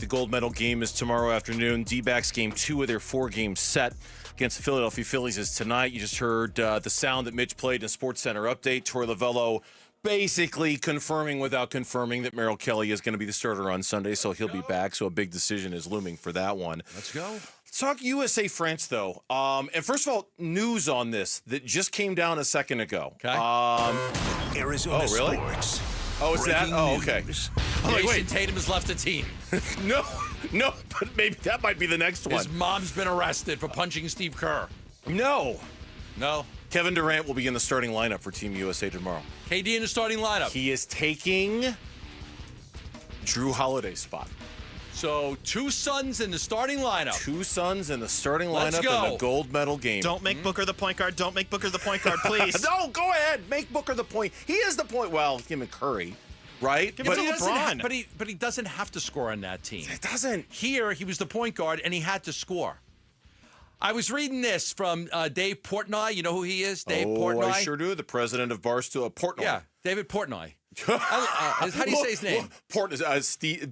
gold medal game is tomorrow afternoon. D-backs game 2 of their 4-game set against the Philadelphia Phillies is tonight. You just heard the sound that Mitch played in a Sports Center update. Troy Lavello basically confirming without confirming that Merrill Kelly is going to be the starter on Sunday, so he'll be back. So a big decision is looming for that one. Let's go. Let's talk USA-France, though. And first of all, news on this that just came down a second ago. Okay. Arizona really? Sports. Oh, it's that? Oh, okay. I'm like, Jayson wait. Tatum has left the team. No, but maybe that might be the next one. His mom's been arrested for punching Steve Kerr. No. No. Kevin Durant will be in the starting lineup for Team USA tomorrow. KD in the starting lineup. He is taking Drew Holiday's spot. So 2 Suns in the starting lineup. 2 Suns in the starting Let's lineup go. in the gold medal game. Don't make Booker the point guard. Don't make Booker the point guard, please. No, go ahead. Make Booker the point. He is the point. Well, him and Curry, right? Give it to he doesn't LeBron. but he doesn't have to score on that team. It doesn't. Here, he was the point guard, and he had to score. I was reading this from Dave Portnoy. You know who he is? Dave Portnoy? I sure do. The president of Barstool, Portnoy. Yeah, David Portnoy. How do you say his name?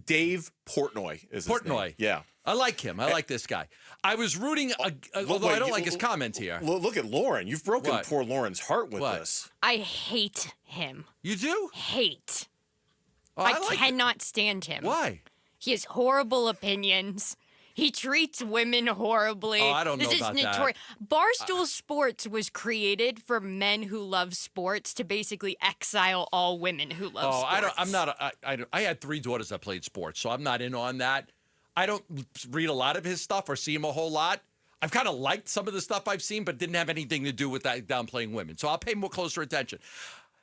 Dave Portnoy is his Portnoy. name. Yeah. I like him. I like this guy. I was rooting, although I don't like his comment here. Look at Lauren. You've broken What? poor Lauren's heart with What? this. I hate him. You do? Hate. Oh, I like it. cannot stand him. Why? He has horrible opinions. He treats women horribly. Oh, I don't know this about is that. notorious. Barstool Sports was created for men who love sports to basically exile all women who love sports. I had 3 daughters that played sports, so I'm not in on that. I don't read a lot of his stuff or see him a whole lot. I've kind of liked some of the stuff I've seen, but didn't have anything to do with that downplaying women. So I'll pay more closer attention.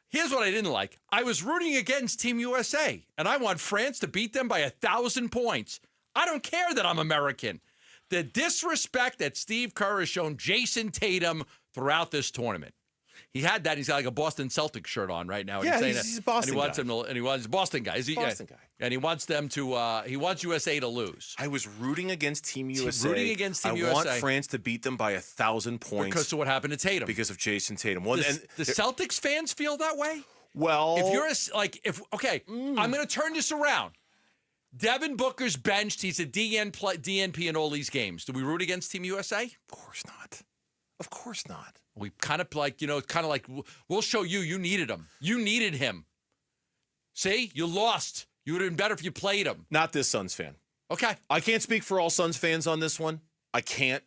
Here's what I didn't like. I was rooting against Team USA, and I want France to beat them by 1,000 points. I don't care that I'm American. The disrespect that Steve Kerr has shown Jayson Tatum throughout this tournament. He had that. He's got like a Boston Celtics shirt on right now. Yeah, saying he's that. a Boston and he wants guy. him to, and he wants Boston guy. Boston guy. And he wants them to. He wants USA to lose. I was rooting against Team USA. Rooting against Team I USA. want France to beat them by 1,000 points Because of what happened to Tatum. because of Jayson Tatum. Well, The Celtics fans feel that way. well, If you're I'm going to turn this around. Devin Booker's benched. He's a DNP in all these games. Do we root against Team USA? of course not. Of course not. We kind of like, we'll show you. You needed him. You needed him. See, you lost. You would have been better if you played him. Not this Suns fan. Okay. I can't speak for all Suns fans on this one. I can't.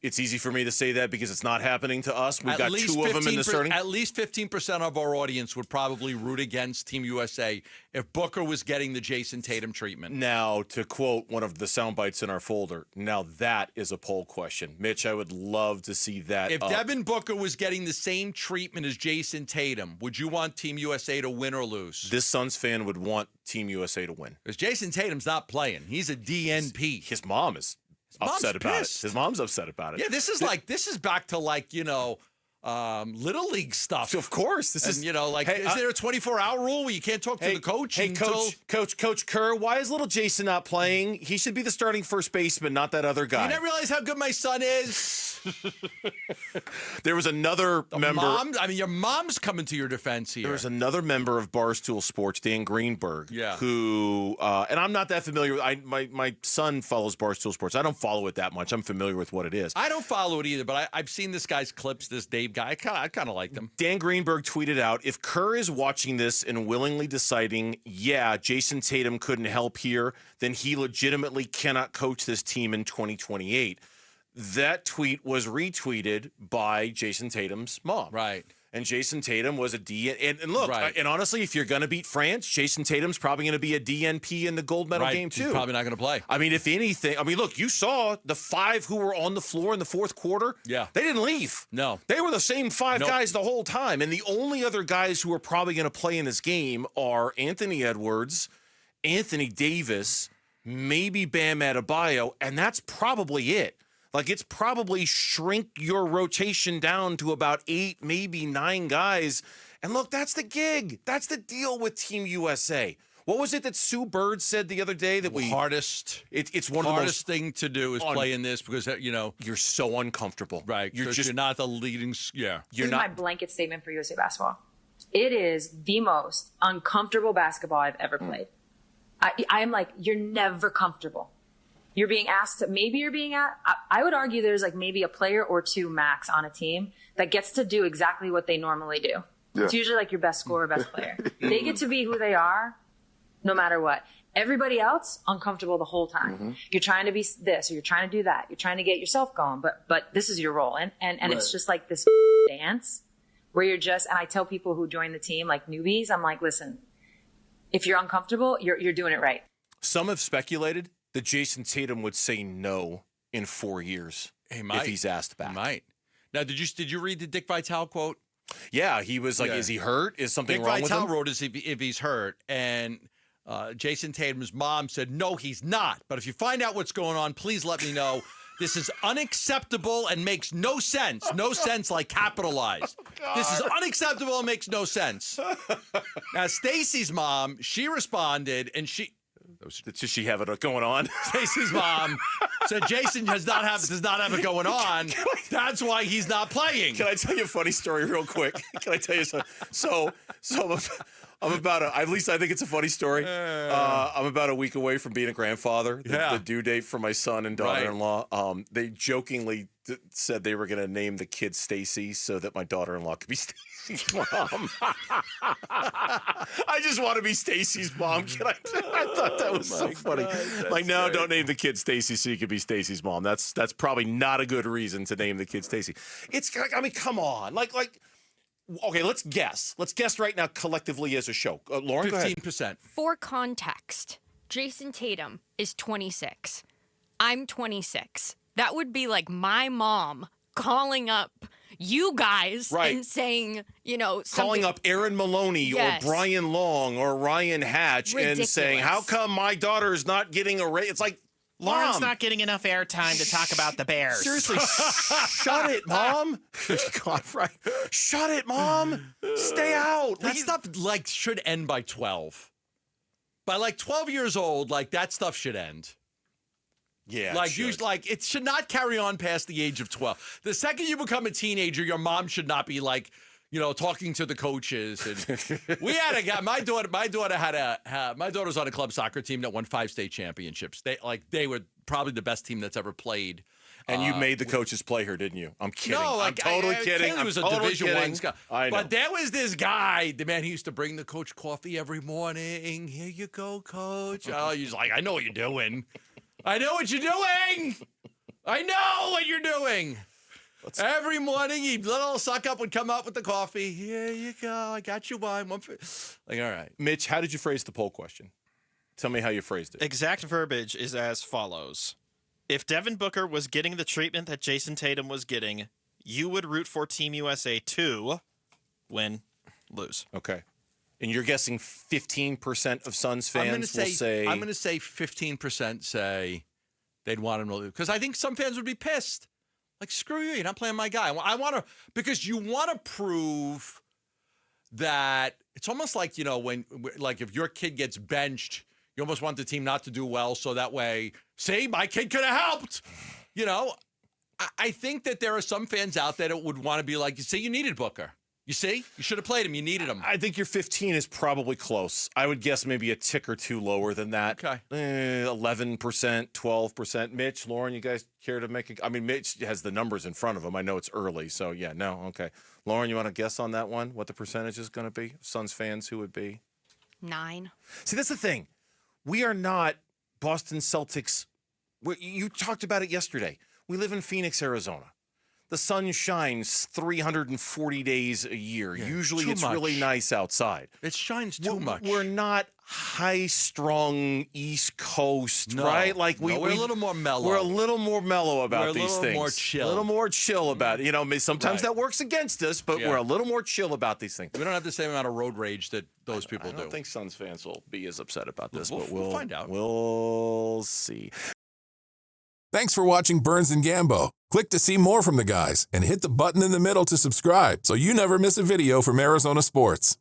It's easy for me to say that because it's not happening to us. We've got 2 of them in the starting. At least 15% of our audience would probably root against Team USA if Booker was getting the Jayson Tatum treatment. Now, to quote one of the sound bites in our folder, now that is a poll question. Mitch, I would love to see that. If up. Devin Booker was getting the same treatment as Jayson Tatum, would you want Team USA to win or lose? This Suns fan would want Team USA to win. Because Jayson Tatum's not playing. He's a DNP. His mom is mom's upset about pissed. it. His mom's upset about it. Yeah, this is back to Little League stuff. So of course, this is Hey, is there a 24-hour rule where you can't talk to the coach? Hey, until... Coach Kerr, why is little Jason not playing? He should be the starting first baseman, not that other guy. You didn't realize how good my son is. There was another member. Your mom's coming to your defense here. There was another member of Barstool Sports, Dan Greenberg, who, and I'm not that familiar with. My son follows Barstool Sports. I don't follow it that much. I'm familiar with what it is. I don't follow it either, but I've seen this guy's clips. This Dave guy, I kind of like him. Dan Greenberg tweeted out, if Kerr is watching this and willingly deciding, yeah, Jayson Tatum couldn't help here, then he legitimately cannot coach this team in 2028. That tweet was retweeted by Jayson Tatum's mom. Right. And Jayson Tatum was a and look, Right. and honestly, if you're going to beat France, Jayson Tatum's probably going to be a DNP in the gold medal game too. He's probably not going to play. I mean, if anything, look, you saw the 5 who were on the floor in the fourth quarter. Yeah. They didn't leave. No. They were the same 5 Nope. guys the whole time. And the only other guys who are probably going to play in this game are Anthony Edwards, Anthony Davis, maybe Bam Adebayo, and that's probably it. Like, it's probably shrink your rotation down to about 8, maybe 9 guys. And look, that's the gig. That's the deal with Team USA. What was it that Sue Bird said the other day that It's one of the hardest thing to do is play in this because you're so uncomfortable. Right. You're not the leading. Yeah. This is my blanket statement for USA basketball. It is the most uncomfortable basketball I've ever played. I am like, you're never comfortable. You're being asked to, maybe you're being asked, I would argue there's like maybe a player or two max on a team that gets to do exactly what they normally do. Yeah. It's usually like your best scorer, best player. They get to be who they are no matter what. Everybody else, uncomfortable the whole time. Mm-hmm. You're trying to be this, or you're trying to do that. You're trying to get yourself going, but this is your role. And right. It's just like this dance where you're just, and I tell people who join the team, like newbies, I'm like, listen, if you're uncomfortable, you're doing it right. Some have speculated that Jayson Tatum would say no in 4 years if he's asked back. He might. Now, did you read the Dick Vitale quote? Yeah, he was like, is he hurt? Is something wrong with him? Dick Vitale wrote if he's hurt, and Jayson Tatum's mom said, no, he's not. But if you find out what's going on, please let me know. This is unacceptable and makes no sense. No sense like capitalized. This is unacceptable and makes no sense. Now, Stacey's mom, she responded, and does she have it going on? Stacey's mom said Jayson does not have it going on. That's why he's not playing. Can I tell you a funny story real quick? Can I tell you something? So I'm about at least I think it's a funny story. I'm about a week away from being a grandfather. The due date for my son and daughter-in-law. They jokingly said they were going to name the kid Stacy so that my daughter-in-law could be Stacy's mom. I just want to be Stacy's mom. I thought that was so funny. Like, no, don't name the kid Stacy so you could be Stacy's mom. That's probably not a good reason to name the kid Stacy. It's like, I mean, come on. Like. Okay, let's guess. Let's guess right now collectively as a show. Lauren, 15%. For context, Jayson Tatum is 26. I'm 26. That would be like my mom calling up you guys and saying, calling up Aaron Maloney or Brian Long or Ryan Hatch and saying, how come my daughter's not getting a raise? It's like, Lauren's not getting enough airtime to talk about the Bears. Seriously, shut it, Mom. God, right. Shut it, Mom. Stay out. That stuff should end by 12. By 12 years old, that stuff should end. Yeah, it should not carry on past the age of 12. The second you become a teenager, your mom should not be talking to the coaches. And we had a guy. My daughter was on a club soccer team that won 5 state championships. They were probably the best team that's ever played. And you made the coaches play her, didn't you? I'm kidding. No, I'm totally kidding. He was a Division I guy. I know. But there was this guy, the man, he used to bring the coach coffee every morning. Here you go, coach. Oh, he's like, I know what you're doing. I know what you're doing. I know what you're doing. Every morning, little suck up would come up with the coffee. Here you go. I got you one. All right. Mitch, how did you phrase the poll question? Tell me how you phrased it. Exact verbiage is as follows. If Devin Booker was getting the treatment that Jayson Tatum was getting, you would root for Team USA to win, lose. Okay. And you're guessing 15% of Suns fans will say... I'm going to say 15% say they'd want him to lose. Because I think some fans would be pissed. Screw you, you're not playing my guy. I want to, because you want to prove that it's almost like, when, if your kid gets benched, you almost want the team not to do well. So that way, see, my kid could have helped. I think that there are some fans out there that would want to be like, you see, you needed Booker. You see, you should have played him. You needed him. I think your 15 is probably close. I would guess maybe a tick or two lower than that. Okay. 11%, 12%. Mitch, Lauren, you guys care to make a... I mean, Mitch has the numbers in front of him. I know it's early, so yeah, no, okay. Lauren, you want to guess on that one? What the percentage is going to be? Suns fans, who would be? 9. See, that's the thing. We are not Boston Celtics. You talked about it yesterday. We live in Phoenix, Arizona. The sun shines 340 days a year. Yeah, usually it's really nice outside. It shines too much. We're not high-strung East Coast, right? We're a little more mellow. We're a little more mellow about these things. We're a little more chill. A little more chill about it. Sometimes that works against us, but we're a little more chill about these things. We don't have the same amount of road rage that those people do. I don't think Suns fans will be as upset about this, but we'll find out. We'll see. Thanks for watching Burns and Gambo. Click to see more from the guys and hit the button in the middle to subscribe so you never miss a video from Arizona sports.